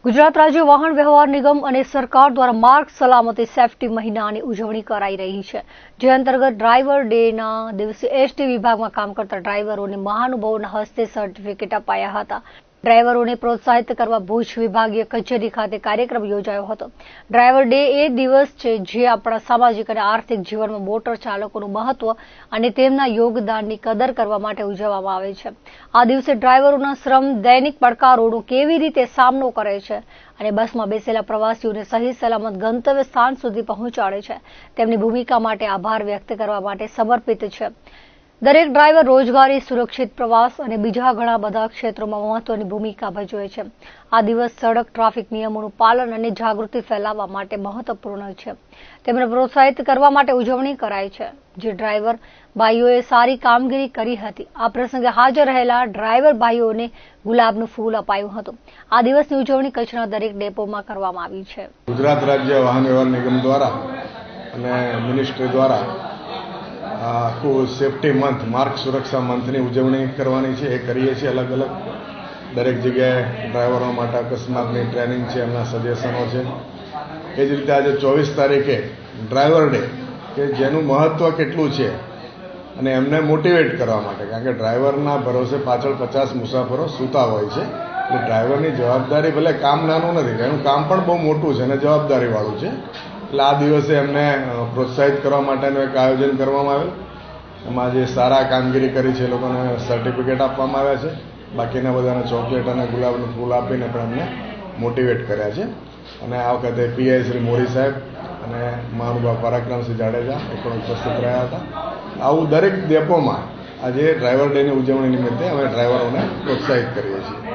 ગુજરાત રાજ્ય વાહન વ્યવહાર નિગમ અને સરકાર દ્વારા માર્ગ સલામતી સેફટી મહિનાની ઉજવણી કરાઈ રહી છે, જે અંતર્ગત ડ્રાઈવર ડેના દિવસે એસટી વિભાગમાં કામ કરતા ડ્રાઈવરોને મહાનુભાવોના હસ્તે સર્ટિફિકેટ અપાયા હતા। ડ્રાઈવરોને પ્રોત્સાહિત કરવા ભુજ વિભાગીય કચેરી ખાતે કાર્યક્રમ યોજાયો હતો। ડ્રાઈવર ડે એ દિવસ છે જે આપણા સામાજિક અને આર્થિક જીવનમાં મોટર ચાલકોનું મહત્વ અને તેમના યોગદાનની કદર કરવા માટે ઉજવવામાં આવે છે। આ દિવસે ડ્રાઈવરોના શ્રમ દૈનિક પડકારોનો કેવી રીતે સામનો કરે છે અને બસમાં બેસેલા પ્રવાસીઓને સહી સલામત ગંતવ્ય સ્થાન સુધી પહોંચાડે છે, તેમની ભૂમિકા માટે આભાર વ્યક્ત કરવા માટે સમર્પિત છે। દરેક ડ્રાઈવર રોજગારી, સુરક્ષિત પ્રવાસ અને બીજા ઘણા બધા ક્ષેત્રોમાં મહત્વની ભૂમિકા ભજવે છે। આ દિવસ સડક ટ્રાફિક નિયમોનું પાલન અને જાગૃતિ ફેલાવવા માટે મહત્વપૂર્ણ છે। તેમને પ્રોત્સાહિત કરવા માટે ઉજવણી કરાય છે, જે ડ્રાઈવર ભાઈઓએ સારી કામગીરી કરી હતી। આ પ્રસંગે હાજર રહેલા ડ્રાઈવર ભાઈઓને ગુલાબનું ફૂલ અપાયું હતું। આ દિવસની ઉજવણી કચ્છના દરેક ડેપોમાં કરવામાં આવી છે। ગુજરાત રાજ્ય વાહન વ્યવહાર નિગમ દ્વારા અને મિનિસ્ટ્રી દ્વારા આખું સેફટી મંથ, માર્ગ સુરક્ષા મંથની ઉજવણી કરવાની છે। એ કરીએ છીએ અલગ અલગ દરેક જગ્યાએ ડ્રાઈવરો માટે અકસ્માતની ટ્રેનિંગ છે, એમના સજેશનો છે। એ જ રીતે આજે 24 તારીખે ડ્રાઈવર ડે, કે જેનું મહત્ત્વ કેટલું છે અને એમને મોટિવેટ કરવા માટે, કારણ કે ડ્રાઈવરના ભરોસે પાછળ 50 મુસાફરો સૂતા હોય છે, એટલે ડ્રાઈવરની જવાબદારી ભલે કામ નાનું નથી, એનું કામ પણ બહુ મોટું છે અને જવાબદારીવાળું છે। એટલે આ દિવસે એમને પ્રોત્સાહિત કરવા માટેનું એક આયોજન કરવામાં આવેલ। એમાં જે સારા કામગીરી કરી છે એ લોકોને સર્ટિફિકેટ આપવામાં આવ્યા છે, બાકીના બધાને ચોકલેટ અને ગુલાબનું ફૂલ આપીને પણ એમને મોટિવેટ કર્યા છે। અને આ વખતે પીઆઈ શ્રી મોરી સાહેબ અને મહાનુભાવ પરાક્રમસિંહ જાડેજા એ પણ ઉપસ્થિત રહ્યા હતા। આવું દરેક ડેપોમાં આજે ડ્રાઈવર ડેની ઉજવણી નિમિત્તે અમે ડ્રાઈવરોને પ્રોત્સાહિત કરીએ છીએ।